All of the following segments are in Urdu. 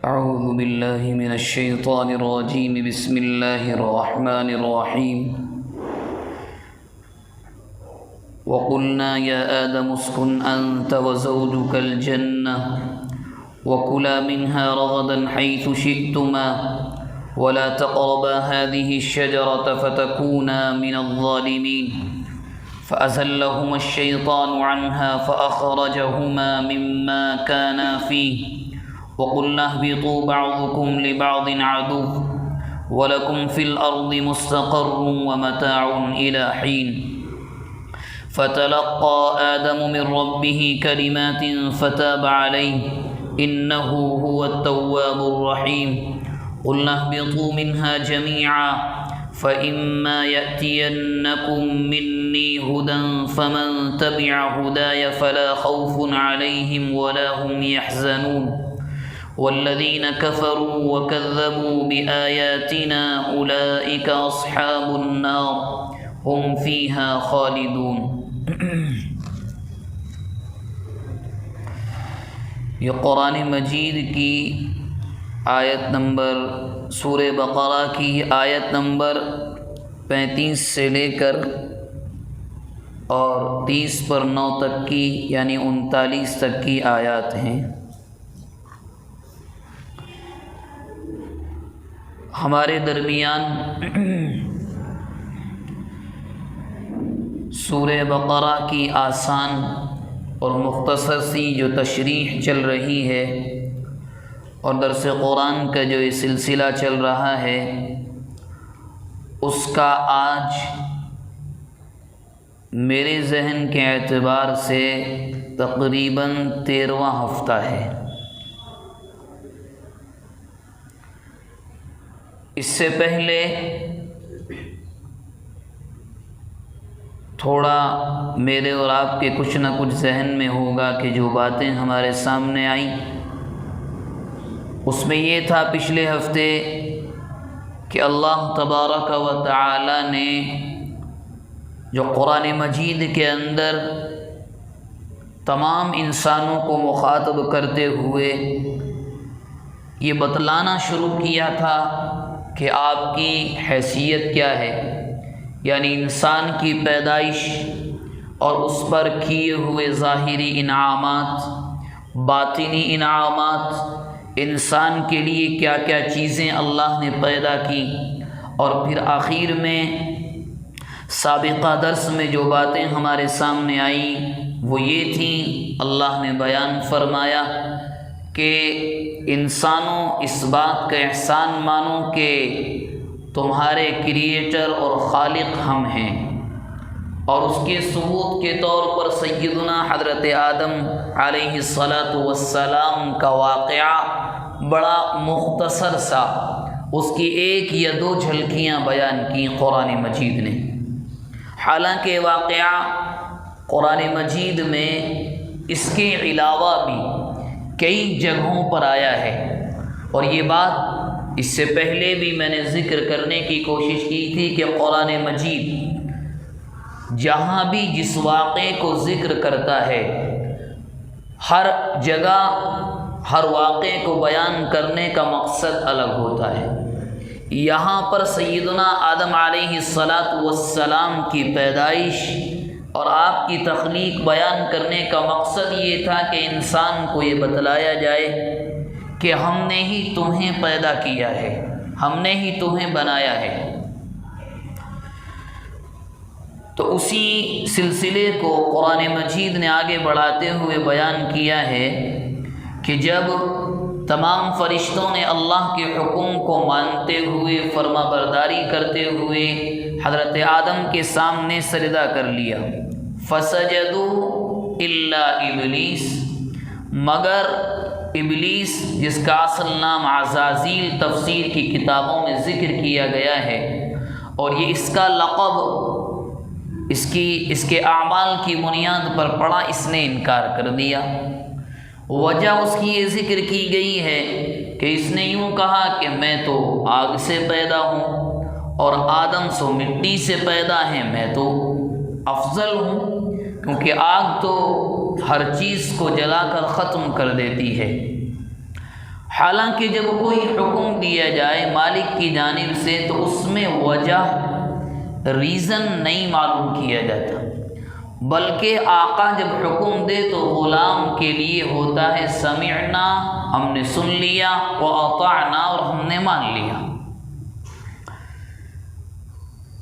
اعوذ باللہ من الشیطان الرجیم بسم اللہ الرحمن الرحیم وقلنا یا آدم اسکن انت وزوجک الجنہ وکلا منها رغدا حیث شئتما ولا تقربا هذه الشجرة فتكونا من الظالمين فأزلهما الشيطان عنها فأخرجهما مما كانا فيه وقلنا اهبطوا بعضكم لبعض عدو ولكم في الأرض مستقر ومتاع إلى حين فتلقى آدم من ربه كلمات فتاب عليه إنه هو التواب الرحيم قلنا اهبطوا منها جميعا فإما يأتينكم مني هدى فمن تبع هداي فلا خوف عليهم ولا هم يحزنون والذين كفروا وكذبوا بآياتنا أولئك أصحاب النار هم فيها خالدون۔ یہ قرآن مجید کی آیت نمبر سورہ بقرہ کی آیت نمبر 35 سے لے کر اور 30 پر 9 تک کی یعنی 39 تک کی آیات ہیں۔ ہمارے درمیان سورہ بقرہ کی آسان اور مختصر سی جو تشریح چل رہی ہے اور درس قرآن کا جو یہ سلسلہ چل رہا ہے اس کا آج میرے ذہن کے اعتبار سے تقریباً 13واں ہفتہ ہے۔ اس سے پہلے تھوڑا میرے اور آپ کے کچھ نہ کچھ ذہن میں ہوگا کہ جو باتیں ہمارے سامنے آئیں اس میں یہ تھا پچھلے ہفتے کہ اللہ تبارک و تعالی نے جو قرآن مجید کے اندر تمام انسانوں کو مخاطب کرتے ہوئے یہ بتلانا شروع کیا تھا کہ آپ کی حیثیت کیا ہے، یعنی انسان کی پیدائش اور اس پر کیے ہوئے ظاہری انعامات، باطنی انعامات، انسان کے لیے کیا کیا چیزیں اللہ نے پیدا کی، اور پھر آخر میں سابقہ درس میں جو باتیں ہمارے سامنے آئیں وہ یہ تھیں، اللہ نے بیان فرمایا کہ انسانوں اس بات کا احسان مانو کہ تمہارے کریٹر اور خالق ہم ہیں، اور اس کے ثبوت کے طور پر سیدنا حضرت آدم علیہ السلام کا واقعہ بڑا مختصر سا اس کی 1 یا 2 جھلکیاں بیان کی قرآن مجید نے۔ حالانکہ واقعہ قرآن مجید میں اس کے علاوہ بھی کئی جگہوں پر آیا ہے، اور یہ بات اس سے پہلے بھی میں نے ذکر کرنے کی کوشش کی تھی کہ قرآن مجید جہاں بھی جس واقعے کو ذکر کرتا ہے ہر جگہ ہر واقعے کو بیان کرنے کا مقصد الگ ہوتا ہے۔ یہاں پر سیدنا آدم علیہ السلام کی پیدائش اور آپ کی تخلیق بیان کرنے کا مقصد یہ تھا کہ انسان کو یہ بتلایا جائے کہ ہم نے ہی تمہیں پیدا کیا ہے، ہم نے ہی تمہیں بنایا ہے۔ تو اسی سلسلے کو قرآن مجید نے آگے بڑھاتے ہوئے بیان کیا ہے کہ جب تمام فرشتوں نے اللہ کے حکم کو مانتے ہوئے فرما برداری کرتے ہوئے حضرت آدم کے سامنے سجدہ کر لیا، فسجدوا الا ابلیس، مگر ابلیس جس کا اصل نام عزازیل تفسیر کی کتابوں میں ذکر کیا گیا ہے، اور یہ اس کا لقب اس کے اعمال کی بنیاد پر پڑا، اس نے انکار کر دیا۔ وجہ اس کی یہ ذکر کی گئی ہے کہ اس نے یوں کہا کہ میں تو آگ سے پیدا ہوں اور آدم سو مٹی سے پیدا ہے، میں تو افضل ہوں، کیونکہ آگ تو ہر چیز کو جلا کر ختم کر دیتی ہے۔ حالانکہ جب کوئی حکم دیا جائے مالک کی جانب سے تو اس میں وجہ ریزن نہیں معلوم کیا جاتا، بلکہ آقا جب حکم دے تو غلام کے لیے ہوتا ہے سمعنا، ہم نے سن لیا، واطعنا، اور ہم نے مان لیا۔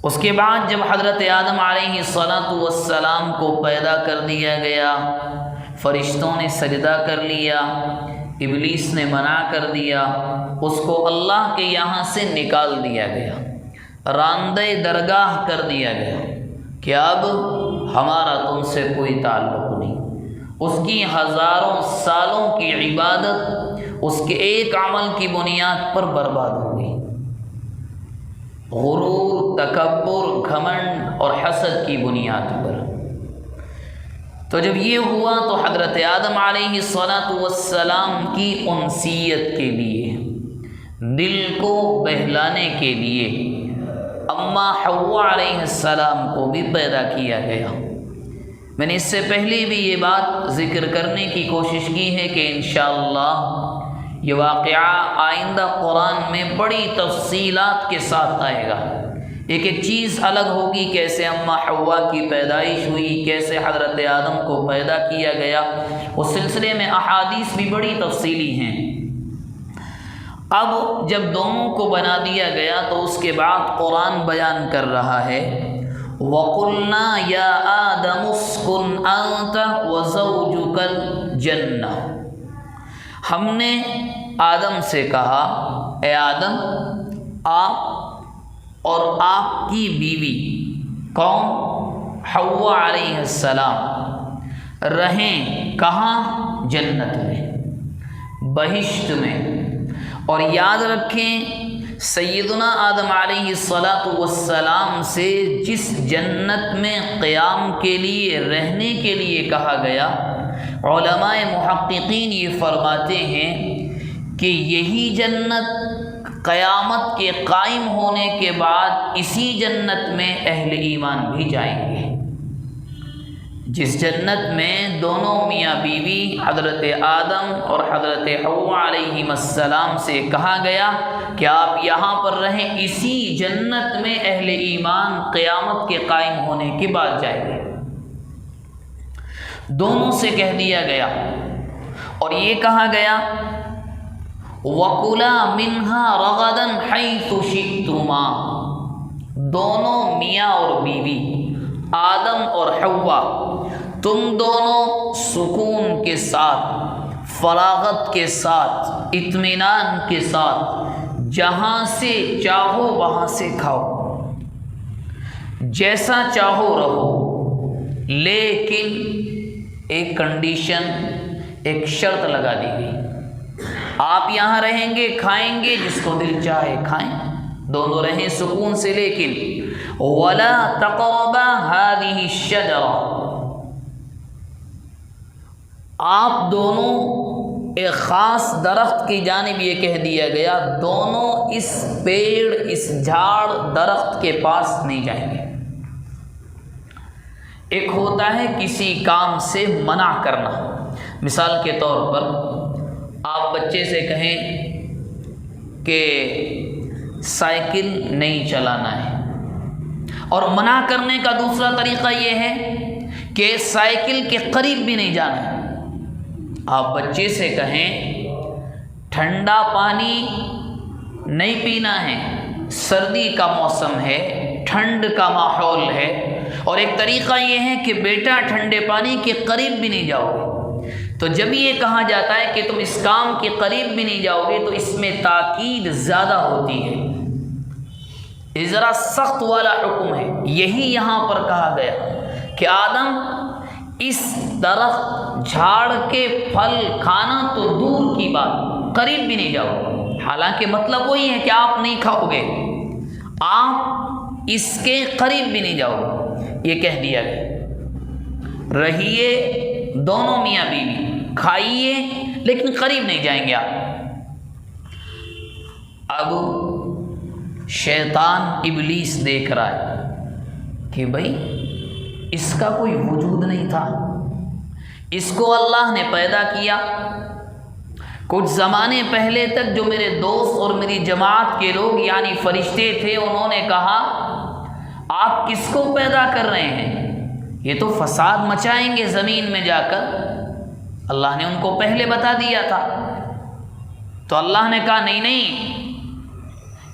اس کے بعد جب حضرت آدم علیہ السلام کو پیدا کر دیا گیا، فرشتوں نے سجدہ کر لیا، ابلیس نے منع کر دیا، اس کو اللہ کے یہاں سے نکال دیا گیا، راندہ درگاہ کر دیا گیا کہ اب ہمارا تم سے کوئی تعلق نہیں۔ اس کی ہزاروں سالوں کی عبادت اس کے ایک عمل کی بنیاد پر برباد ہو گئی، غرور، تکبر، گھمنڈ اور حسد کی بنیاد پر۔ تو جب یہ ہوا تو حضرت آدم علیہ السلام کی انسیت کے لیے، دل کو بہلانے کے لیے اماں حوا علیہ السلام کو بھی پیدا کیا گیا۔ میں نے اس سے پہلے بھی یہ بات ذکر کرنے کی کوشش کی ہے کہ انشاءاللہ یہ واقعہ آئندہ قرآن میں بڑی تفصیلات کے ساتھ آئے گا۔ ایک ایک چیز الگ ہوگی، کیسے اماں حوا کی پیدائش ہوئی، کیسے حضرت آدم کو پیدا کیا گیا، اس سلسلے میں احادیث بھی بڑی تفصیلی ہیں۔ اب جب دونوں کو بنا دیا گیا تو اس کے بعد قرآن بیان کر رہا ہے وَقُلْنَا يَا آدَمُ اسْكُنْ أَنْتَ وَزَوْجُكَ الْجَنَّةَ، ہم نے آدم سے کہا اے آدم آپ اور آپ کی بیوی کون؟ حوا علیہ السلام رہیں کہاں؟ جنت میں، بہشت میں۔ اور یاد رکھیں سیدنا آدم علیہ السلام سے جس جنت میں قیام کے لیے، رہنے کے لیے کہا گیا، علماء محققین یہ فرماتے ہیں کہ یہی جنت قیامت کے قائم ہونے کے بعد اسی جنت میں اہل ایمان بھی جائیں گے۔ جس جنت میں دونوں میاں بیوی حضرت آدم اور حضرت حوا علیہ السلام سے کہا گیا کہ آپ یہاں پر رہیں، اسی جنت میں اہل ایمان قیامت کے قائم ہونے کے بعد جائیں گے۔ دونوں سے کہہ دیا گیا اور یہ کہا گیا وَكُلَا مِنْهَا رَغَدًا حَيْثُ شِئْتُمَا، دونوں میاں اور بیوی آدم اور حوا تم دونوں سکون کے ساتھ، فراغت کے ساتھ، اطمینان کے ساتھ جہاں سے چاہو وہاں سے کھاؤ، جیسا چاہو رہو، لیکن ایک کنڈیشن، ایک شرط لگا دی گئی، آپ یہاں رہیں گے، کھائیں گے، جس کو دل چاہے کھائیں، دونوں رہیں سکون سے، لیکن وَلَا تَقْرَبَا هَذِهِ الشَّجَرَةَ، آپ دونوں ایک خاص درخت کی جانب یہ کہہ دیا گیا دونوں اس پیڑ، اس جھاڑ درخت کے پاس نہیں جائیں گے۔ ایک ہوتا ہے کسی کام سے منع کرنا، مثال کے طور پر آپ بچے سے کہیں کہ سائیکل نہیں چلانا ہے، اور منع کرنے کا دوسرا طریقہ یہ ہے کہ سائیکل کے قریب بھی نہیں جانا ہے۔ آپ بچے سے کہیں ٹھنڈا پانی نہیں پینا ہے، سردی کا موسم ہے، ٹھنڈ کا ماحول ہے، اور ایک طریقہ یہ ہے کہ بیٹا ٹھنڈے پانی کے قریب بھی نہیں جاؤ گے، تو جب یہ کہا جاتا ہے کہ تم اس کام کے قریب بھی نہیں جاؤ گے تو اس میں تاکید زیادہ ہوتی ہے، یہ ذرا سخت والا حکم ہے۔ یہی یہاں پر کہا گیا کہ آدم اس درخت جھاڑ کے پھل کھانا تو دور کی بات، قریب بھی نہیں جاؤ، حالانکہ مطلب وہی ہے کہ آپ نہیں کھاؤ گے، آپ اس کے قریب بھی نہیں جاؤ گے، یہ کہہ دیا گیا۔ رہیے دونوں میاں بیوی، کھائیے لیکن قریب نہیں جائیں گے آپ۔ اب شیطان ابلیس دیکھ رہا ہے کہ بھائی اس کا کوئی وجود نہیں تھا، اس کو اللہ نے پیدا کیا، کچھ زمانے پہلے تک جو میرے دوست اور میری جماعت کے لوگ یعنی فرشتے تھے، انہوں نے کہا آپ کس کو پیدا کر رہے ہیں، یہ تو فساد مچائیں گے زمین میں جا کر۔ اللہ نے ان کو پہلے بتا دیا تھا، تو اللہ نے کہا نہیں،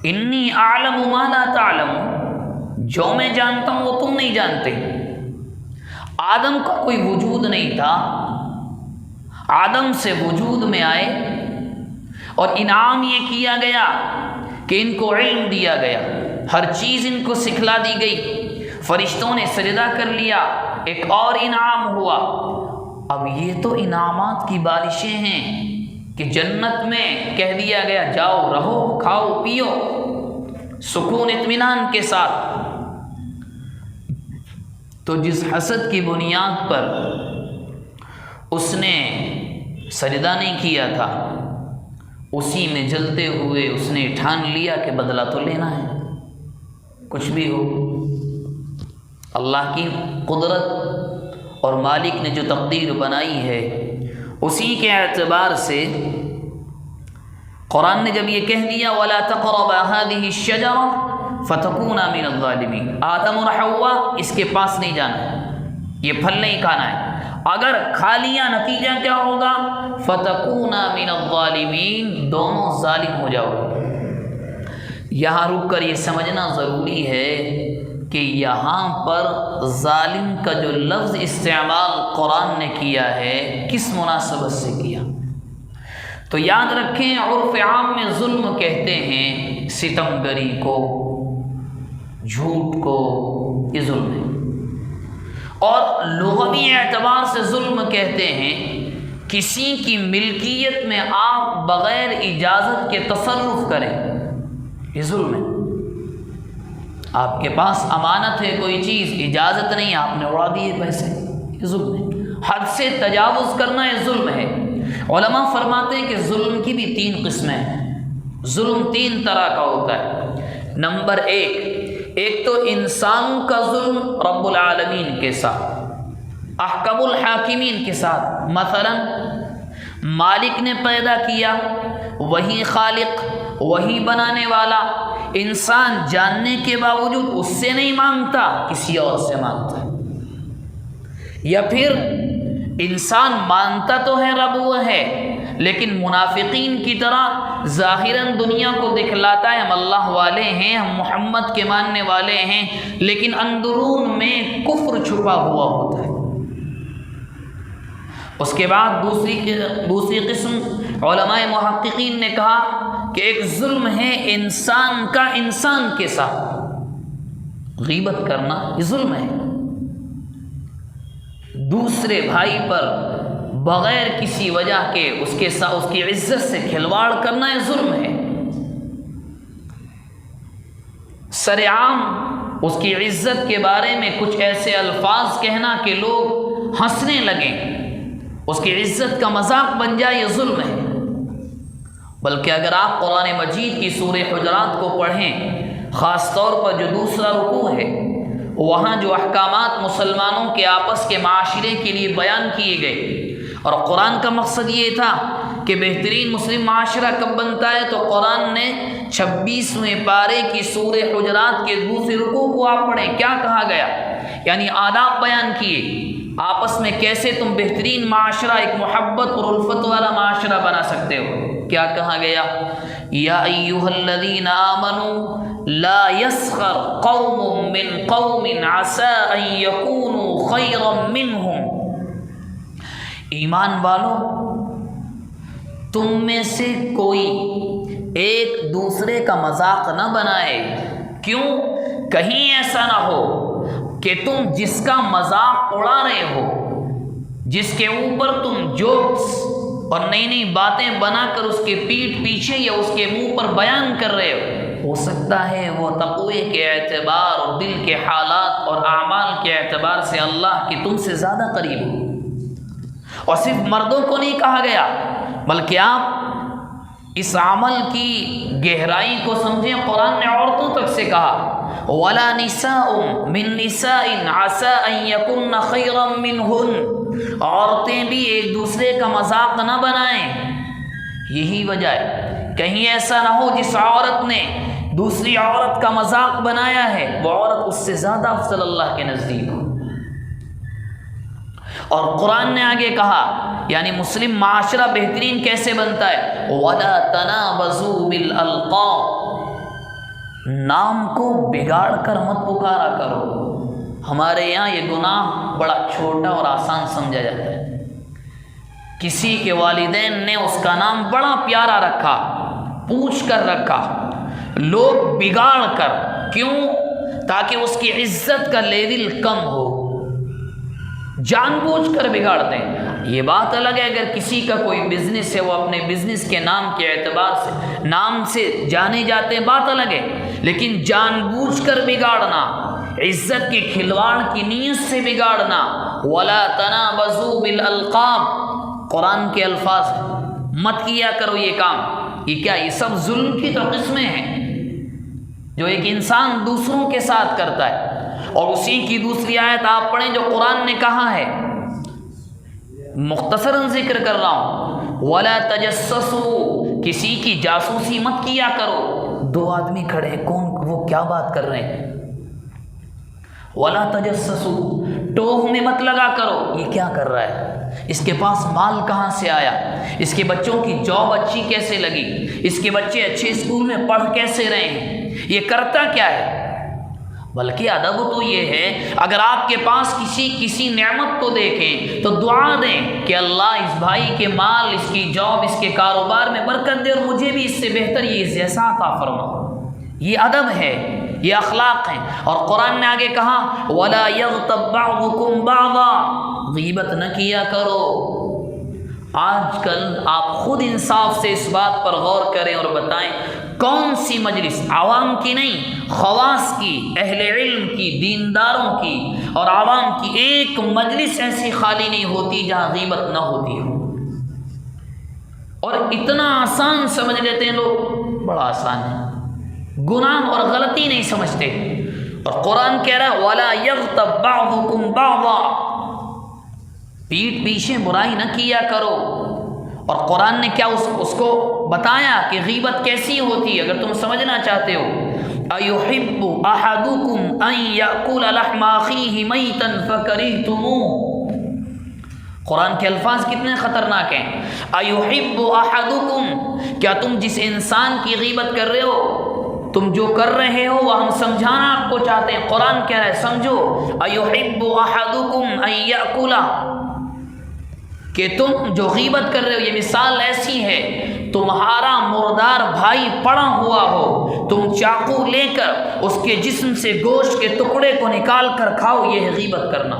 انی اعلم ما لا تعلم، جو میں جانتا ہوں وہ تم نہیں جانتے۔ آدم کا کوئی وجود نہیں تھا، آدم سے وجود میں آئے اور انعام یہ کیا گیا کہ ان کو علم دیا گیا، ہر چیز ان کو سکھلا دی گئی، فرشتوں نے سجدہ کر لیا، ایک اور انعام ہوا۔ اب یہ تو انعامات کی بارشیں ہیں کہ جنت میں کہہ دیا گیا جاؤ رہو کھاؤ پیو سکون اطمینان کے ساتھ۔ تو جس حسد کی بنیاد پر اس نے سجدہ نہیں کیا تھا، اسی میں جلتے ہوئے اس نے ٹھان لیا کہ بدلہ تو لینا ہے، کچھ بھی ہو۔ اللہ کی قدرت اور مالک نے جو تقدیر بنائی ہے، اسی کے اعتبار سے قرآن نے جب یہ کہہ دیا وَلَا تَقْرَبَا هَذِهِ الشَّجَرَةَ فَتَكُونَا مِنَ الظَّالِمِينَ، آدم اور حوا اس کے پاس نہیں جانا ہے، یہ پھل نہیں کھانا ہے، اگر کھا لیا نتیجہ کیا ہوگا؟ فَتَكُونَا مِنَ الظَّالِمِينَ، دونوں ظالم ہو جاؤ گے۔ یہاں رک کر یہ سمجھنا ضروری ہے کہ یہاں پر ظالم کا جو لفظ استعمال قرآن نے کیا ہے کس مناسبت سے کیا؟ تو یاد رکھیں، عرف عام میں ظلم کہتے ہیں ستمگری کو، جھوٹ کو، یہ ظلم ہے، اور لغوی اعتبار سے ظلم کہتے ہیں کسی کی ملکیت میں آپ بغیر اجازت کے تصرف کریں، یہ ظلم ہے۔ آپ کے پاس امانت ہے کوئی چیز، اجازت نہیں، آپ نے اڑا دیے پیسے، یہ ظلم ہے۔ حد سے تجاوز کرنا یہ ظلم ہے۔ علماء فرماتے ہیں کہ ظلم کی بھی 3 قسمیں ہیں، ظلم 3 طرح کا ہوتا ہے۔ نمبر 1 تو انسانوں کا ظلم رب العالمین کے ساتھ، احکم الحاکمین کے ساتھ، مثلا مالک نے پیدا کیا، وہی خالق، وہی بنانے والا، انسان جاننے کے باوجود اس سے نہیں مانگتا، کسی اور سے مانگتا ہے۔ یا پھر انسان مانتا تو ہے رب وہ ہے، لیکن منافقین کی طرح ظاہراً دنیا کو دکھلاتا ہے ہم اللہ والے ہیں، ہم محمد کے ماننے والے ہیں، لیکن اندرون میں کفر چھپا ہوا ہوتا ہے۔ اس کے بعد دوسری قسم علماء محققین نے کہا کہ ایک ظلم ہے انسان کا انسان کے ساتھ، غیبت کرنا یہ ظلم ہے، دوسرے بھائی پر بغیر کسی وجہ کے اس کے ساتھ اس کی عزت سے کھلواڑ کرنا یہ ظلم ہے، سرعام اس کی عزت کے بارے میں کچھ ایسے الفاظ کہنا کہ لوگ ہنسنے لگیں، اس کی عزت کا مذاق بن جائے، یہ ظلم ہے۔ بلکہ اگر آپ قرآن مجید کی سورہ حجرات کو پڑھیں، خاص طور پر جو دوسرا رکوع ہے، وہاں جو احکامات مسلمانوں کے آپس کے معاشرے کے لیے بیان کیے گئے، اور قرآن کا مقصد یہ تھا کہ بہترین مسلم معاشرہ کب بنتا ہے، تو قرآن نے 26ویں پارے کی سورہ حجرات کے دوسرے رکوع کو آپ پڑھیں، کیا کہا گیا، یعنی آداب بیان کیے، آپس میں کیسے تم بہترین معاشرہ، ایک محبت اور الفت والا معاشرہ بنا سکتے ہو۔ کیا کہا گیا؟ یا ایھا الذین آمنوا لا یسخر قوم من قوم عسى ان یکونوا خیرا منہم، ایمان والو تم میں سے کوئی ایک دوسرے کا مذاق نہ بنائے، کیوں؟ کہیں ایسا نہ ہو کہ تم جس کا مذاق اڑا رہے ہو، جس کے اوپر تم جوکس اور نئی نئی باتیں بنا کر اس کے پیٹھ پیچھے یا اس کے منہ پر بیان کر رہے ہو سکتا ہے وہ تقوی کے اعتبار اور دل کے حالات اور اعمال کے اعتبار سے اللہ کی تم سے زیادہ قریب ہو۔ اور صرف مردوں کو نہیں کہا گیا، بلکہ آپ اس عمل کی گہرائی کو سمجھیں، قرآن نے عورتوں تک سے کہا وَلَا نِسَاءٌ مِّن نِسَاءٍ عَسَىٰ أَن يَكُنَّ خَيْرًا مِّنْهُنَّ، عورتیں بھی ایک دوسرے کا مذاق نہ بنائیں، یہی وجہ ہے، کہیں ایسا نہ ہو جس عورت نے دوسری عورت کا مذاق بنایا ہے وہ عورت اس سے زیادہ افضل اللہ کے نزدیک ہو۔ اور قرآن نے آگے کہا، یعنی مسلم معاشرہ بہترین کیسے بنتا ہے، وَلَا تَنَابَزُوا بِالْأَلْقَابِ، نام کو بگاڑ کر مت پکارا کرو۔ ہمارے یہاں یہ گناہ بڑا چھوٹا اور آسان سمجھا جاتا ہے۔ کسی کے والدین نے اس کا نام بڑا پیارا رکھا، پوچھ کر رکھا، لوگ بگاڑ کر، کیوں؟ تاکہ اس کی عزت کا لیول کم ہو، جان بوجھ کر بگاڑتے ہیں۔ یہ بات الگ ہے اگر کسی کا کوئی بزنس ہے، وہ اپنے بزنس کے نام کے اعتبار سے نام سے جانے جاتے ہیں، بات الگ ہے، لیکن جان بوجھ کر بگاڑنا، عزت کے کھلواڑ کی نیت سے بگاڑنا، وَلَا تَنَابَزُوا بِالْأَلْقَابِ، قرآن کے الفاظ، مت کیا کرو یہ کام۔ یہ کیا؟ یہ سب ظلم کی تو قسمیں ہیں جو ایک انسان دوسروں کے ساتھ کرتا ہے۔ اور اسی کی دوسری آیت آپ پڑھیں جو قرآن نے کہا ہے، مختصراً ذکر کر رہا ہوں، وَلَا تَجَسَّسُوا، کسی کی جاسوسی مت کیا کرو۔ دو آدمی کھڑے ہیں، کون وہ کیا بات کر رہے ہیں؟ وَلَا تَجَسَّسُوا، ٹوہ میں مت لگا کرو، یہ کیا کر رہا ہے، اس کے پاس مال کہاں سے آیا، اس کے بچوں کی جاب اچھی کیسے لگی، اس کے بچے اچھے اسکول میں پڑھ کیسے رہے ہیں، یہ کرتا کیا ہے؟ بلکہ ادب تو یہ ہے، اگر آپ کے پاس کسی نعمت کو دیکھیں تو دعا دیں کہ اللہ اس بھائی کے مال، اس کی جاب، اس کے کاروبار میں برکت دے اور مجھے بھی اس سے بہتر یہ جیسا عطا فرما۔ یہ ادب ہے، یہ اخلاق ہیں۔ اور قرآن نے آگے کہا وَلَا يَغْتَبْ بَعْضُكُمْ بَعْضًا، غیبت نہ کیا کرو۔ آج کل آپ خود انصاف سے اس بات پر غور کریں اور بتائیں کون سی مجلس، عوام کی نہیں، خواص کی، اہل علم کی، دینداروں کی اور عوام کی، ایک مجلس ایسی خالی نہیں ہوتی جہاں غیبت نہ ہوتی ہو۔ اور اتنا آسان سمجھ لیتے ہیں لوگ، بڑا آسان ہے، گناہ اور غلطی نہیں سمجھتے۔ اور قرآن کہہ رہا ہے وَلَا يَغْتَبْ بَعْضُكُمْ بَعْضًا، پیٹھ پیچھے برائی نہ کیا کرو۔ اور قرآن نے کیا اس کو بتایا کہ غیبت کیسی ہوتی ہے، اگر تم سمجھنا چاہتے ہو۔ أَيُحِبُّ أَحَدُكُمْ أَن يَأْكُلَ لَحْمَ أَخِيهِ مَيْتًا فَكَرِهْتُمُوهُ، قرآن کے الفاظ کتنے خطرناک ہیں۔ أَيُحِبُّ أَحَدُكُمْ، کیا تم جس انسان کی غیبت کر رہے ہو، تم جو کر رہے ہو وہ ہم سمجھانا آپ کو چاہتے ہیں۔ قرآن کہہ رہا ہے سمجھو، أَيُحِبُّ أَحَدُكُمْ أَن يَأْكُلَ، کہ تم جو غیبت کر رہے ہو، یہ مثال ایسی ہے تمہارا مردار بھائی پڑا ہوا ہو، تم چاقو لے کر اس کے جسم سے گوشت کے ٹکڑے کو نکال کر کھاؤ، یہ ہے غیبت کرنا۔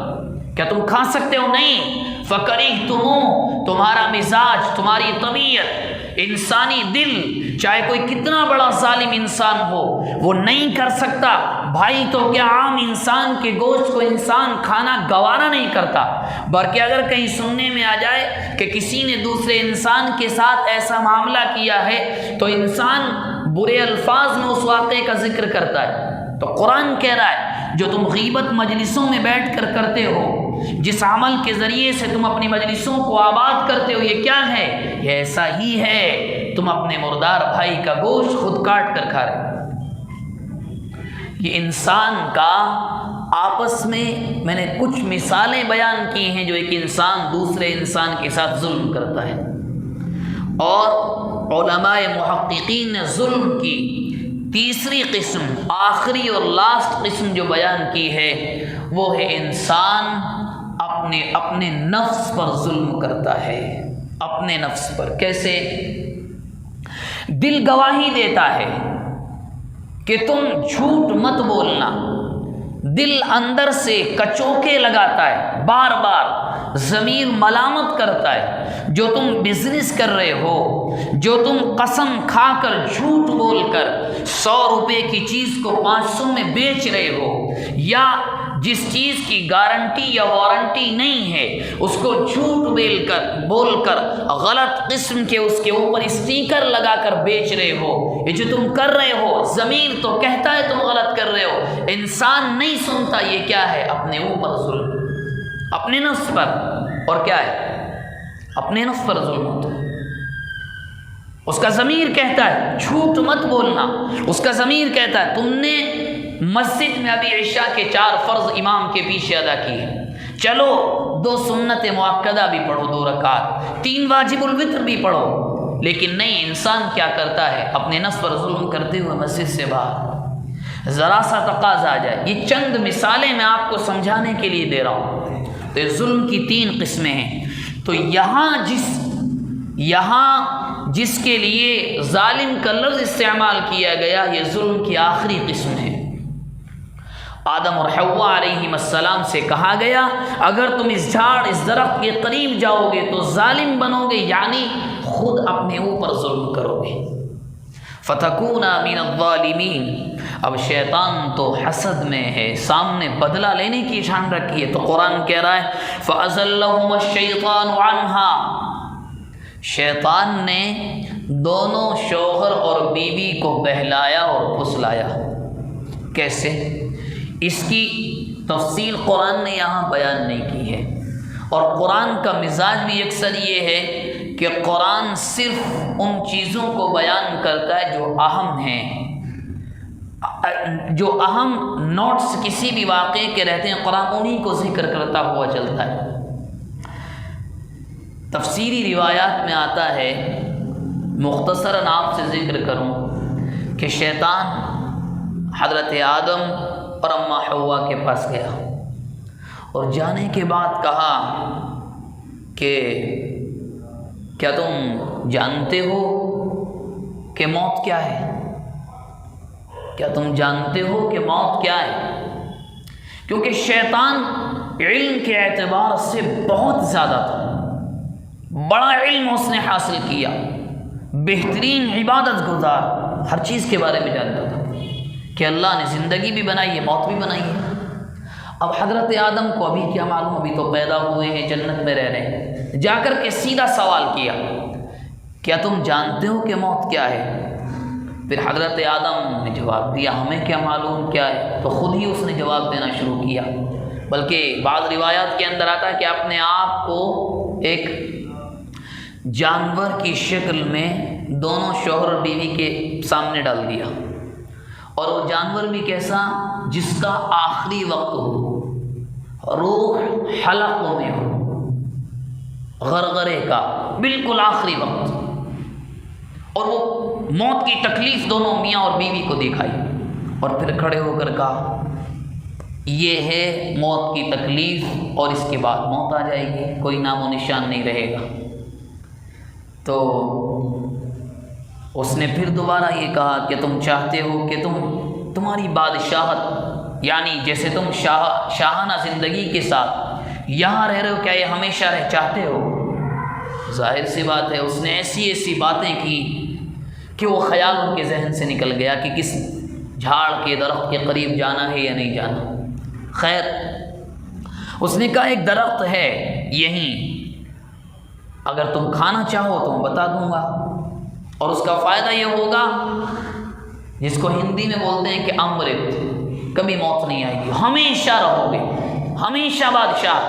کیا تم کھا سکتے ہو؟ نہیں۔ فَكَرِهْتُمُوهُ، تمہارا مزاج، تمہاری طبیعت، انسانی دل، چاہے کوئی کتنا بڑا ظالم انسان ہو، وہ نہیں کر سکتا۔ بھائی تو کیا عام انسان کے گوشت کو انسان کھانا گوارا نہیں کرتا، بلکہ اگر کہیں سننے میں آ جائے کہ کسی نے دوسرے انسان کے ساتھ ایسا معاملہ کیا ہے تو انسان برے الفاظ میں اس واقعے کا ذکر کرتا ہے۔ تو قرآن کہہ رہا ہے جو تم غیبت مجلسوں میں بیٹھ کر کرتے ہو، جس عمل کے ذریعے سے تم اپنی مجلسوں کو آباد کرتے ہو، یہ کیا ہے؟ یہ ایسا ہی ہے تم اپنے مردار بھائی کا گوشت خود کاٹ کر کھا رہے۔ یہ انسان کا آپس میں نے کچھ مثالیں بیان کی ہیں جو ایک انسان دوسرے انسان کے ساتھ ظلم کرتا ہے۔ اور علماء محققین نے ظلم کی تیسری قسم، آخری اور لاسٹ قسم جو بیان کی ہے وہ ہے انسان اپنے نفس پر ظلم کرتا ہے، اپنے نفس پر۔ کیسے؟ دل گواہی دیتا ہے کہ تم جھوٹ مت بولنا، دل اندر سے کچوکے لگاتا ہے، بار بار ضمیر ملامت کرتا ہے، جو تم بزنس کر رہے ہو، جو تم قسم کھا کر جھوٹ بول کر 100 روپے کی چیز کو 500 میں بیچ رہے ہو، یا جس چیز کی گارنٹی یا وارنٹی نہیں ہے اس کو جھوٹ بول کر غلط قسم کے اس کے اوپر اسٹیکر لگا کر بیچ رہے ہو، یہ جو تم کر رہے ہو ضمیر تو کہتا ہے تم غلط کر رہے ہو، انسان نہیں سنتا، یہ کیا ہے؟ اپنے اوپر ظلم، اپنے نفس پر۔ اور کیا ہے؟ اپنے نفس پر ظلم ہوتا ہے۔ اس کا ضمیر کہتا ہے جھوٹ مت بولنا، اس کا ضمیر کہتا ہے تم نے مسجد میں ابھی عشاء کے 4 فرض امام کے پیچھے ادا کیے، چلو 2 سنت مؤکدہ بھی پڑھو 2 رکعت، 3 واجب الوتر بھی پڑھو۔ لیکن نہیں، انسان کیا کرتا ہے؟ اپنے نفس پر ظلم کرتے ہوئے مسجد سے باہر ذرا سا تقاضا آ جائے۔ یہ چند مثالیں میں آپ کو سمجھانے کے لیے دے رہا ہوں۔ تو یہ ظلم کی 3 قسمیں ہیں۔ تو یہاں جس کے لیے ظالم کا لفظ استعمال کیا گیا، یہ ظلم کی آخری قسم ہے۔ آدم اور حوا علیہ السلام سے کہا گیا اگر تم اس درخت کے قریب جاؤ گے تو ظالم بنو گے، یعنی خود اپنے اوپر ظلم کرو گے۔ فتکونا من الظالمین۔ اب شیطان تو حسد میں ہے، سامنے بدلہ لینے کی ٹھان رکھی ہے، تو قرآن کہہ رہا ہے فَأَزَلَّهُمَ الشَّيْطَانُ عَنْهَا، شیطان نے دونوں شوہر اور بیوی کو بہلایا اور پھسلایا۔ کیسے؟ اس کی تفصیل قرآن نے یہاں بیان نہیں کی ہے، اور قرآن کا مزاج بھی اکثر یہ ہے کہ قرآن صرف ان چیزوں کو بیان کرتا ہے جو اہم ہیں، جو اہم نوٹس کسی بھی واقعے کے رہتے ہیں، قرآن انہی کو ذکر کرتا ہوا چلتا ہے۔ تفسیری روایات میں آتا ہے، مختصراً آپ سے ذکر کروں کہ شیطان حضرت آدم اور اماں حوا کے پاس گیا، اور جانے کے بعد کہا کہ کیا تم جانتے ہو کہ موت کیا ہے؟ کیا تم جانتے ہو کہ موت کیا ہے؟ کیونکہ شیطان علم کے اعتبار سے بہت زیادہ تھا، بڑا علم اس نے حاصل کیا، بہترین عبادت گزار، ہر چیز کے بارے میں جانتا تھا کہ اللہ نے زندگی بھی بنائی ہے، موت بھی بنائی ہے۔ اب حضرت آدم کو ابھی کیا معلوم، ابھی تو پیدا ہوئے ہیں، جنت میں رہ رہے ہیں، جا کر کے سیدھا سوال کیا کیا تم جانتے ہو کہ موت کیا ہے؟ پھر حضرت آدم نے جواب دیا ہمیں کیا معلوم کیا ہے، تو خود ہی اس نے جواب دینا شروع کیا۔ بلکہ بعض روایات کے اندر آتا ہے کہ اپنے آپ کو ایک جانور کی شکل میں دونوں شوہر اور بیوی کے سامنے ڈال دیا، اور وہ جانور بھی کیسا؟ جس کا آخری وقت ہو، روح حلقوں میں ہو، غرغرے کا بالکل آخری وقت، اور وہ موت کی تکلیف دونوں میاں اور بیوی کو دکھائی، اور پھر کھڑے ہو کر کہا یہ ہے موت کی تکلیف، اور اس کے بعد موت آ جائے گی، کوئی نام و نشان نہیں رہے گا۔ تو اس نے پھر دوبارہ یہ کہا کہ تم چاہتے ہو کہ تمہاری بادشاہت، یعنی جیسے تم شاہانہ زندگی کے ساتھ یہاں رہ رہے ہو، کیا یہ ہمیشہ چاہتے ہو؟ ظاہر سی بات ہے، اس نے ایسی باتیں کی کہ وہ خیال ان کے ذہن سے نکل گیا کہ کس جھاڑ کے درخت کے قریب جانا ہے یا نہیں جانا۔ خیر، اس نے کہا ایک درخت ہے یہیں، اگر تم کھانا چاہو تو میں بتا دوں گا، اور اس کا فائدہ یہ ہوگا جس کو ہندی میں بولتے ہیں کہ امرت، کبھی موت نہیں آئے گی، ہمیشہ رہو گے، ہمیشہ بادشاہ،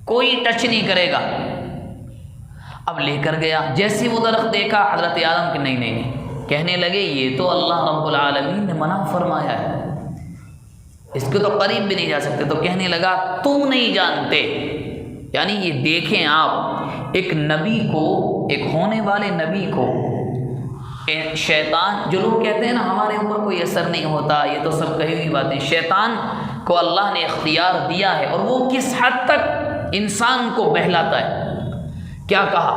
کوئی ٹچ نہیں کرے گا۔ اب لے کر گیا، جیسے وہ درخت دیکھا حضرت آدم کہ نہیں، کہنے لگے یہ تو اللہ رب العالمین نے منع فرمایا ہے، اس کے تو قریب بھی نہیں جا سکتے۔ تو کہنے لگا تم نہیں جانتے، یعنی یہ دیکھیں آپ، ایک نبی کو، ایک ہونے والے نبی کو شیطان، جو لوگ کہتے ہیں نا ہمارے اوپر کوئی اثر نہیں ہوتا، یہ تو سب کہی ہوئی باتیں، شیطان کو اللہ نے اختیار دیا ہے، اور وہ کس حد تک انسان کو بہلاتا ہے۔ کیا کہا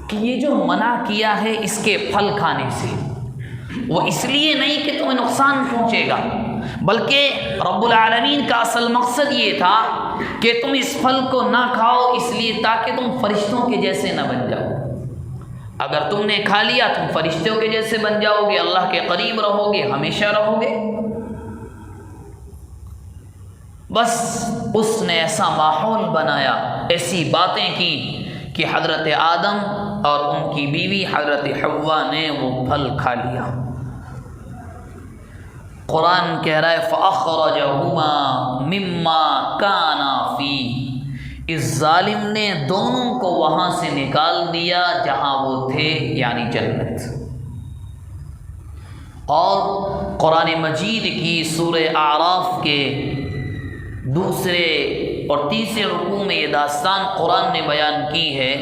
کہ یہ جو منع کیا ہے اس کے پھل کھانے سے، وہ اس لیے نہیں کہ تمہیں نقصان پہنچے گا، بلکہ رب العالمین کا اصل مقصد یہ تھا کہ تم اس پھل کو نہ کھاؤ، اس لیے تاکہ تم فرشتوں کے جیسے نہ بن جاؤ۔ اگر تم نے کھا لیا تم فرشتوں کے جیسے بن جاؤ گے، اللہ کے قریب رہو گے، ہمیشہ رہو گے۔ بس اس نے ایسا ماحول بنایا، ایسی باتیں کی کہ حضرت آدم اور ان کی بیوی حضرت حوا نے وہ پھل کھا لیا۔ قرآن کہہ رہا ہے فَأَخْرَجَهُمَا مِمَّا كَانَا فِيهِ، اس ظالم نے دونوں کو وہاں سے نکال دیا جہاں وہ تھے، یعنی جنت۔ اور قرآن مجید کی سورہ اعراف کے دوسرے اور تیسرے رکوع میں یہ داستان قرآن نے بیان کی ہے،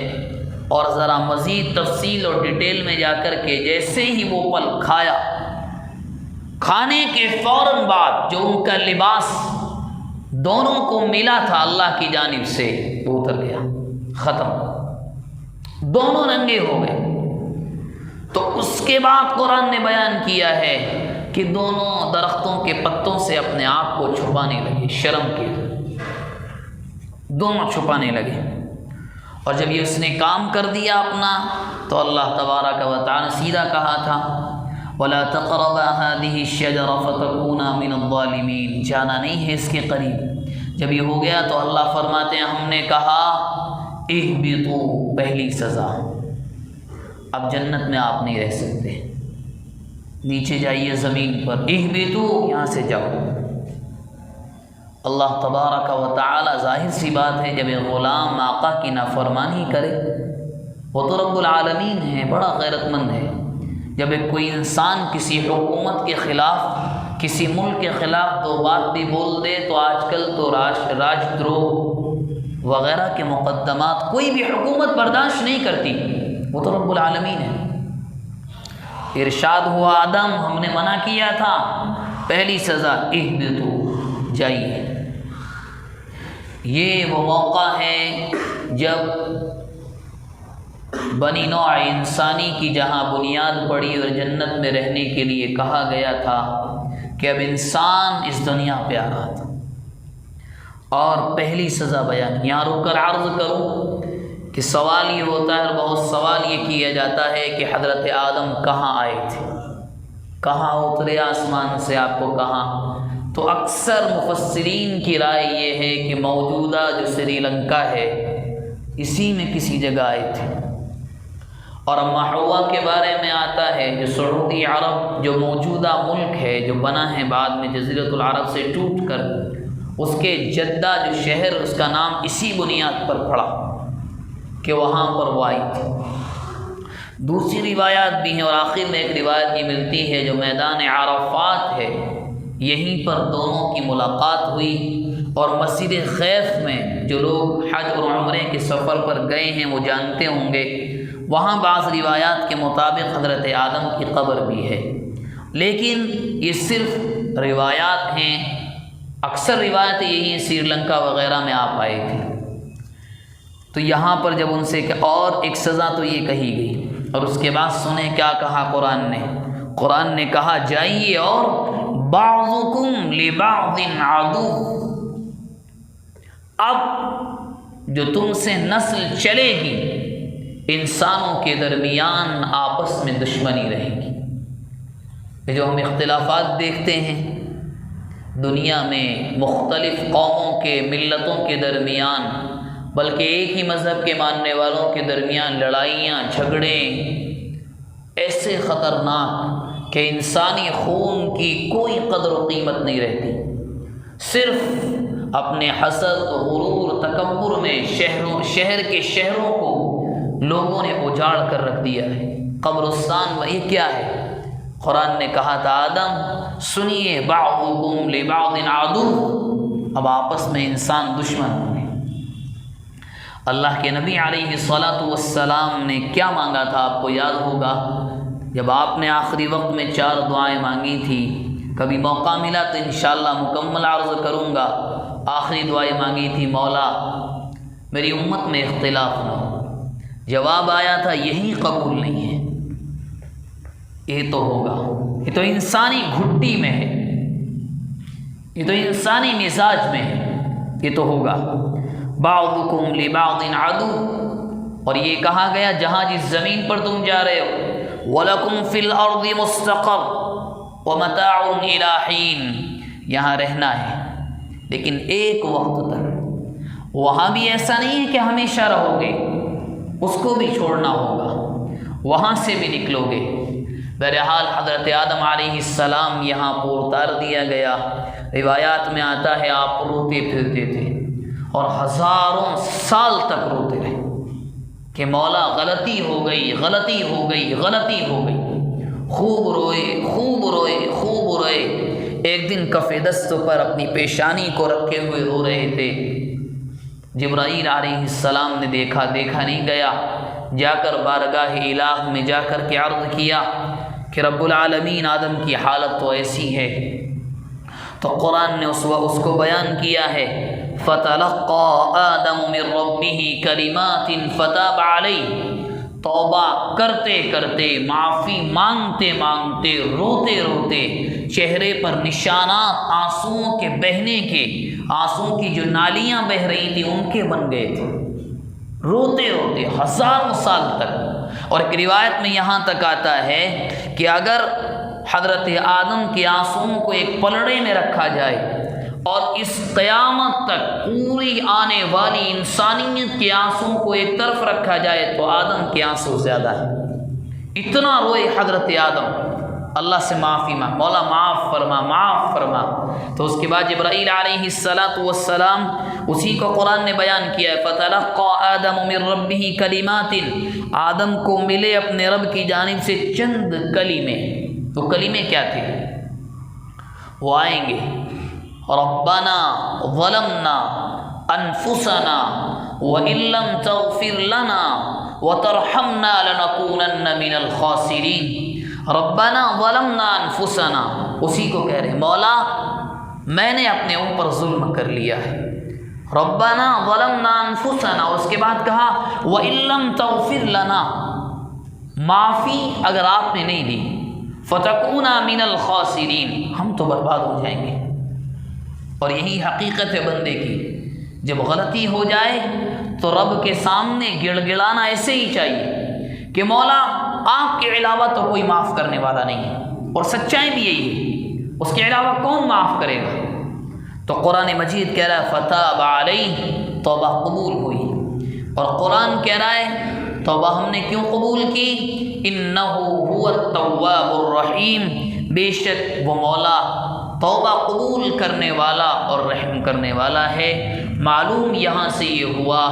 اور ذرا مزید تفصیل اور ڈیٹیل میں جا کر کے جیسے ہی وہ پل کھایا، کھانے کے فوراً بعد جو ان کا لباس دونوں کو ملا تھا اللہ کی جانب سے وہ اتر گیا، ختم، دونوں ننگے ہو گئے۔ تو اس کے بعد قرآن نے بیان کیا ہے کہ دونوں درختوں کے پتوں سے اپنے آپ کو چھپانے لگے، شرم کے دونوں چھپانے لگے۔ اور جب یہ اس نے کام کر دیا اپنا، تو اللہ تبارک و تعالی سیدھا کہا تھا وَلَا تَقْرَبَا هَذِهِ الشَّجَرَ فَتَكُونَا مِنَ الظَّالِمِينَ، جانا نہیں ہے اس کے قریب۔ جب یہ ہو گیا تو اللہ فرماتے ہیں ہم نے کہا اہبطوا، پہلی سزا، اب جنت میں آپ نہیں رہ سکتے، نیچے جائیے زمین پر، اہبطوا، یہاں سے جاؤ۔ اللہ تبارک و تعالی، ظاہر سی بات ہے جب ایک غلام آقا کی نافرمانی کرے، وہ تو رب العالمین ہے، بڑا غیرت مند ہے۔ جب ایک کوئی انسان کسی حکومت کے خلاف، کسی ملک کے خلاف دو بات بھی بول دے، تو آج کل تو راج دروہ وغیرہ کے مقدمات کوئی بھی حکومت برداشت نہیں کرتی، وہ تو رب العالمین ہے۔ ارشاد ہوا آدم، ہم نے منع کیا تھا، پہلی سزا اہبطوا، جائیے۔ یہ وہ موقع ہے جب بنی نوع انسانی کی جہاں بنیاد پڑی اور جنت میں رہنے کے لیے کہا گیا تھا کہ اب انسان اس دنیا پہ آ رہا تھا، اور پہلی سزا بیان۔ یہاں رک کر عرض کروں کہ سوال یہ ہوتا ہے، اور بہت سوال یہ کیا جاتا ہے کہ حضرت آدم کہاں آئے تھے، کہاں اترے آسمان سے، آپ کو کہاں؟ تو اکثر مفسرین کی رائے یہ ہے کہ موجودہ جو سری لنکا ہے اسی میں کسی جگہ آئے تھے۔ اور اما حوا کے بارے میں آتا ہے جو سعودی عرب جو موجودہ ملک ہے، جو بنا ہے بعد میں جزیرۃ العرب سے ٹوٹ کر، اس کے جدہ جو شہر، اس کا نام اسی بنیاد پر پڑا کہ وہاں پر وہ آئی تھی۔ دوسری روایات بھی ہیں، اور آخر میں ایک روایت یہ ملتی ہے جو میدان عرفات ہے، یہیں پر دونوں کی ملاقات ہوئی، اور مسجد خیف میں جو لوگ حج اور عمرے کے سفر پر گئے ہیں وہ جانتے ہوں گے، وہاں بعض روایات کے مطابق حضرت آدم کی قبر بھی ہے، لیکن یہ صرف روایات ہیں۔ اکثر روایتیں یہی ہیں سری لنکا وغیرہ میں آپ آئے تھے۔ تو یہاں پر جب ان سے اور ایک سزا تو یہ کہی گئی، اور اس کے بعد سنیں کیا کہا قرآن نے کہا جائیے اور بعضکم لبعض عدو، اب جو تم سے نسل چلے گی انسانوں کے درمیان آپس میں دشمنی رہے گی۔ یہ جو ہم اختلافات دیکھتے ہیں دنیا میں مختلف قوموں کے، ملتوں کے درمیان، بلکہ ایک ہی مذہب کے ماننے والوں کے درمیان لڑائیاں، جھگڑے ایسے خطرناک کہ انسانی خون کی کوئی قدر و قیمت نہیں رہتی، صرف اپنے حسد، غرور، تکبر میں شہر کے شہروں کو لوگوں نے اجاڑ کر رکھ دیا ہے۔ قبرستان وہی کیا ہے؟ قرآن نے کہا تھا آدم سنیے بعضکم لبعض عدو، اب آپس میں انسان دشمن ہوں گے۔ اللہ کے نبی علیہ الصلاۃ والسلام نے کیا مانگا تھا آپ کو یاد ہوگا، جب آپ نے آخری وقت میں 4 دعائیں مانگی تھی، کبھی موقع ملا تو انشاءاللہ مکمل عرض کروں گا۔ آخری دعائیں مانگی تھی مولا میری امت میں اختلاف نہ ہو، جواب آیا تھا یہی قبول نہیں ہے، یہ تو ہوگا، یہ تو انسانی گھٹی میں ہے، یہ تو انسانی مزاج میں ہے، یہ تو ہوگا۔ بعضکم لبعض عدو، اور یہ کہا گیا جہاں جس زمین پر تم جا رہے ہو، وَلَكُمْ فِي الْأَرْضِ مُسْتَقَرٌّ وَمَتَاعٌ إِلَىٰ حِينٍ، یہاں رہنا ہے لیکن ایک وقت تک، وہاں بھی ایسا نہیں ہے کہ ہمیشہ رہو گے، اس کو بھی چھوڑنا ہوگا، وہاں سے بھی نکلو گے۔ بہرحال حضرت آدم علیہ السلام یہاں پر اتار دیا گیا۔ روایات میں آتا ہے آپ روتے پھرتے تھے، اور ہزاروں سال تک روتے رہے کہ مولا غلطی ہو گئی، غلطی ہو گئی، غلطی ہو گئی۔ خوب روئے، خوب روئے، خوب روئے۔ ایک دن کف دست پر اپنی پیشانی کو رکھے ہوئے رو رہے تھے۔ جبرائیل علیہ السلام نے دیکھا نہیں گیا، جا کر بارگاہ الہ میں جا کر کے عرض کیا کہ رب العالمین آدم کی حالت تو ایسی ہے۔ تو قرآن نے اس کو بیان کیا ہے، فَتَلَقَّى آدَمُ مِن رَّبِّهِ كَلِمَاتٍ فَتَابَ عَلَيْهِ۔ توبہ کرتے کرتے، معافی مانگتے مانگتے، روتے روتے، چہرے پر نشانات آنسوؤں کے بہنے کے، آنسوؤں کی جو نالیاں بہ رہی تھیں ان کے بن گئے تھے، روتے روتے ہزاروں سال تک۔ اور ایک روایت میں یہاں تک آتا ہے کہ اگر حضرت آدم کے آنسوؤں کو ایک پلڑے میں رکھا جائے اور اس قیامت تک پوری آنے والی انسانیت کے آنسوؤں کو ایک طرف رکھا جائے تو آدم کے آنسو زیادہ ہے۔ اتنا روئے حضرت آدم، اللہ سے معافی مانگ، مولا معاف فرما، معاف فرما۔ تو اس کے بعد جبرائیل علیہ السلام اسی کو قرآن نے بیان کیا ہے، فَتَلَقَّى آدَمُ مِن رَّبِّهِ كَلِمَاتٍ۔ آدم کو ملے اپنے رب کی جانب سے چند کلمے۔ تو کلمے کیا تھے؟ وہ آئیں گے، ربنا ظلمنا انفسنا وان لم تغفر لنا وترحمنا لنكونن من الخاسرین۔ ربنا ظلمنا انفسنا، اسی کو کہہ رہے ہیں، مولا میں نے اپنے اوپر ظلم کر لیا ہے۔ ربنا ظلمنا انفسنا، اس کے بعد کہا وان لم تغفر لنا، معافی اگر آپ نے نہیں دی، فتکونا من الخاسرین، ہم تو برباد ہو جائیں گے۔ اور یہی حقیقت ہے بندے کی، جب غلطی ہو جائے تو رب کے سامنے گڑ گڑانا ایسے ہی چاہیے کہ مولا آپ کے علاوہ تو کوئی معاف کرنے والا نہیں ہے، اور سچائی بھی یہی ہے، اس کے علاوہ کون معاف کرے گا؟ تو قرآن مجید کہہ رہا ہے فتاب علیہ، توبہ قبول ہوئی۔ اور قرآن کہہ رہا ہے توبہ ہم نے کیوں قبول کی؟ انہ هو التواب الرحیم، بے شک وہ مولا توبہ قبول کرنے والا اور رحم کرنے والا ہے۔ معلوم یہاں سے یہ ہوا،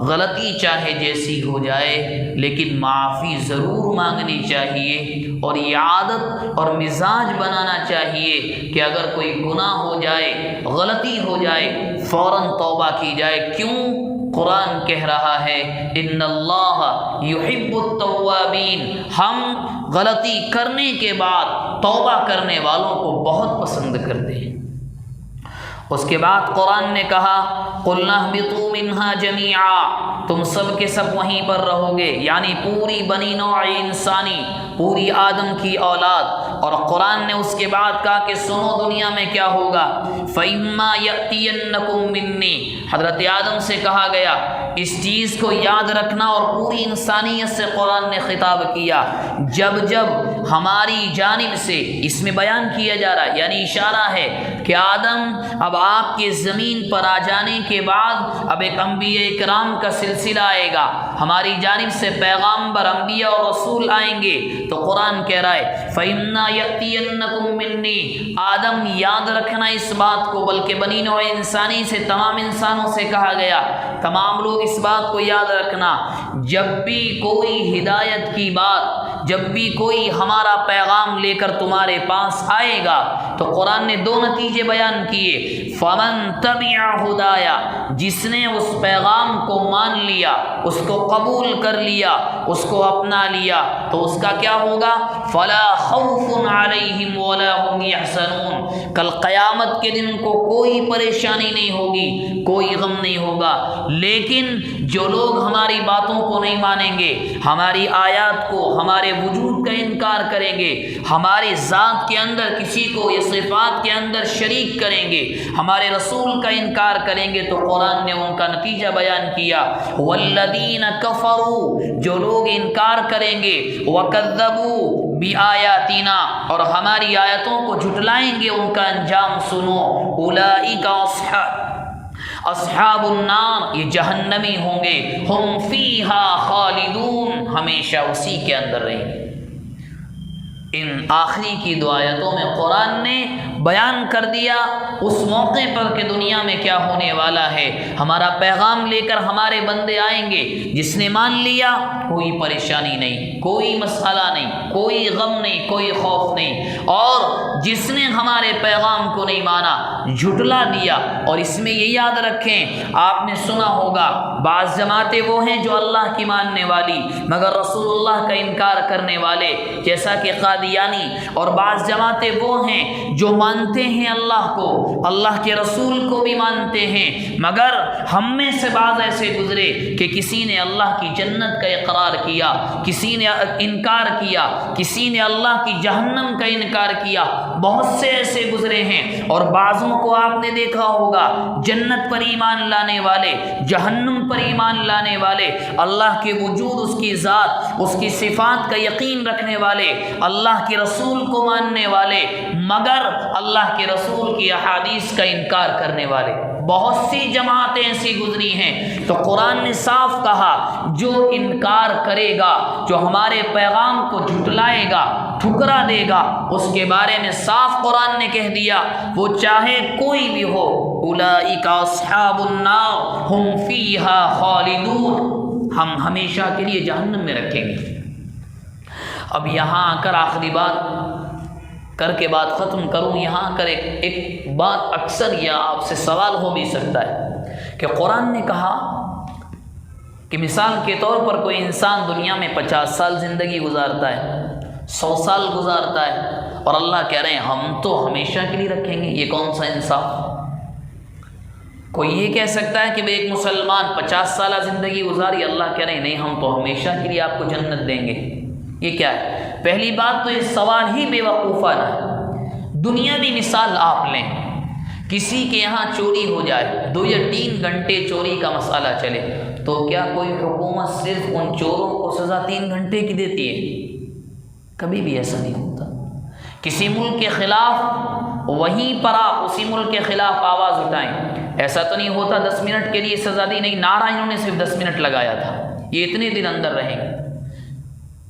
غلطی چاہے جیسی ہو جائے لیکن معافی ضرور مانگنی چاہیے، اور یہ عادت اور مزاج بنانا چاہیے کہ اگر کوئی گناہ ہو جائے، غلطی ہو جائے، فوراً توبہ کی جائے۔ کیوں؟ قرآن کہہ رہا ہے ان اللہ یحب التوابین، ہم غلطی کرنے کے بعد توبہ کرنے والوں کو بہت پسند کرتے ہیں۔ اس کے بعد قرآن نے کہا قُلْنَا اهْبِطُوا مِنْهَا جَمِيعًا، تم سب کے سب وہیں پر رہو گے، یعنی پوری بنی نوع انسانی، پوری آدم کی اولاد۔ اور قرآن نے اس کے بعد کہا کہ سنو دنیا میں کیا ہوگا، فَإِمَّا يَأْتِيَنَّكُم مِّنِّي، حضرت آدم سے کہا گیا اس چیز کو یاد رکھنا، اور پوری انسانیت سے قرآن نے خطاب کیا، جب جب ہماری جانب سے، اس میں بیان کیا جا رہا ہے یعنی اشارہ ہے کہ آدم اب آپ کے زمین پر آ جانے کے بعد اب ایک انبیاء اکرام کا سلسلہ آئے گا، ہماری جانب سے پیغامبر، انبیاء اور رسول آئیں گے۔ تو قرآن کہہ رہا ہے فَإِمَّا يَأْتِيَنَّكُم مِّنِّي، آدم یاد رکھنا اس بات کو، بلکہ بنی نوع انسانی سے، تمام انسانوں سے کہا گیا، تمام لوگ اس بات کو یاد رکھنا، جب بھی کوئی ہدایت کی بات، جب بھی کوئی ہمارا پیغام لے کر تمہارے پاس آئے گا تو قرآن نے دو نتیجے بیان کیے، فَمَن تَبِعَ هُدَايَ، جس نے اس پیغام کو مان لیا، اس کو قبول کر لیا، اس کو اپنا لیا، تو اس کا کیا ہوگا، فَلَا خَوْفٌ عَلَيْهِمْ وَلَا هُمْ يَحْزَنُونَ، کل قیامت کے دن کو کوئی پریشانی نہیں ہوگی، کوئی غم نہیں ہوگا۔ لیکن جو لوگ ہماری باتوں کو نہیں مانیں گے، ہماری آیات کو، ہمارے وجود کا انکار کریں گے، ہماری ذات کے اندر کسی کو یہ صفات کے اندر شریک کریں گے، ہمارے رسول کا انکار کریں گے، تو قرآن نے ان کا نتیجہ بیان کیا، والذین کفروا، جو لوگ انکار کریں گے، وکذبوا بآیاتنا، اور ہماری آیتوں کو جھٹلائیں گے، ان کا انجام سنو، اولئک اصحاب النار، یہ جہنمی ہوں گے، ہم فیہا خالدون، ہمیشہ اسی کے اندر رہیں گے۔ ان آخری کی دو آیتوں میں قرآن نے بیان کر دیا اس موقع پر کہ دنیا میں کیا ہونے والا ہے۔ ہمارا پیغام لے کر ہمارے بندے آئیں گے، جس نے مان لیا کوئی پریشانی نہیں، کوئی مسئلہ نہیں، کوئی غم نہیں، کوئی خوف نہیں، اور جس نے ہمارے پیغام کو نہیں مانا، جھٹلا دیا۔ اور اس میں یہ یاد رکھیں، آپ نے سنا ہوگا بعض جماعتیں وہ ہیں جو اللہ کی ماننے والی مگر رسول اللہ کا انکار کرنے والے، جیسا کہ قادیانی، اور بعض جماعتیں وہ ہیں جو مانتے ہیں اللہ کو، اللہ کے رسول کو بھی مانتے ہیں، مگر ہم میں سے بعض ایسے گزرے کہ کسی نے اللہ کی جنت کا اقرار کیا، کسی نے انکار کیا، کسی نے اللہ کی جہنم کا انکار کیا، بہت سے ایسے گزرے ہیں۔ اور بعضوں کو آپ نے دیکھا ہوگا جنت پر ایمان لانے والے، جہنم پر ایمان لانے والے، اللہ کے وجود، اس کی ذات، اس کی صفات کا یقین رکھنے والے، اللہ کے رسول کو ماننے والے، مگر اللہ کے رسول کی احادیث کا انکار کرنے والے، بہت سی جماعتیں ایسی گزری ہیں۔ تو قرآن نے صاف کہا جو انکار کرے گا، جو ہمارے پیغام کو جھٹلائے گا، ٹھکرا دے گا، اس کے بارے میں صاف قرآن نے کہہ دیا وہ چاہے کوئی بھی ہو، اولئک اصحاب النار ہم فیہا خالدون، ہم ہمیشہ کے لیے جہنم میں رکھیں گے۔ اب یہاں آ کر آخری بات کر کے بات ختم کروں، یہاں آ کر ایک بات اکثر یا آپ سے سوال ہو بھی سکتا ہے کہ قرآن نے کہا کہ مثال کے طور پر کوئی انسان دنیا میں 50 سال زندگی گزارتا ہے، 100 سال گزارتا ہے، اور اللہ کہہ رہے ہیں ہم تو ہمیشہ کے لیے رکھیں گے، یہ کون سا انصاف؟ کوئی یہ کہہ سکتا ہے کہ بھئی ایک مسلمان 50 سالہ زندگی گزاری، اللہ کہہ رہے ہیں نہیں ہم تو ہمیشہ کے لیے آپ کو جنت دیں گے، یہ کیا ہے؟ پہلی بات تو یہ سوال ہی بے وقوفانہ ہے۔ دنیاوی مثال آپ لیں، کسی کے یہاں چوری ہو جائے، 2 یا 3 گھنٹے چوری کا مسئلہ چلے، تو کیا کوئی حکومت صرف ان چوروں کو سزا 3 گھنٹے کی دیتی ہے؟ کبھی بھی ایسا نہیں ہوتا۔ کسی ملک کے خلاف وہیں پر آپ اسی ملک کے خلاف آواز اٹھائیں، ایسا تو نہیں ہوتا 10 منٹ کے لیے سزا دی، نہیں، نعرہ انہوں نے صرف 10 منٹ لگایا تھا، یہ اتنے دن اندر رہیں گے۔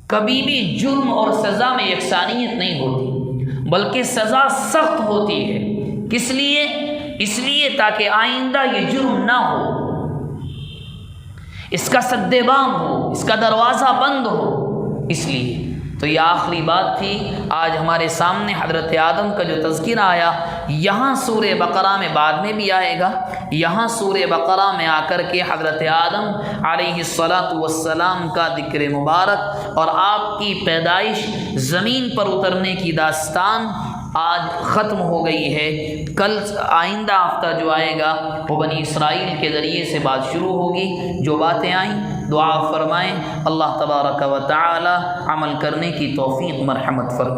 کبھی بھی جرم اور سزا میں یکسانیت نہیں ہوتی، بلکہ سزا سخت ہوتی ہے۔ کس لیے؟ اس لیے تاکہ آئندہ یہ جرم نہ ہو، اس کا سد بام ہو، اس کا دروازہ بند ہو، اس لیے۔ تو یہ آخری بات تھی آج ہمارے سامنے حضرت آدم کا جو تذکرہ آیا، یہاں سورہ بقرہ میں بعد میں بھی آئے گا، یہاں سورہ بقرہ میں آ کر کے حضرت آدم علیہ السلام کا ذکر مبارک اور آپ کی پیدائش، زمین پر اترنے کی داستان آج ختم ہو گئی ہے۔ کل آئندہ ہفتہ جو آئے گا وہ بنی اسرائیل کے ذریعے سے بات شروع ہوگی۔ جو باتیں آئیں دعا فرمائیں، اللہ تبارک و تعالی عمل کرنے کی توفیق مرحمت فرمائے۔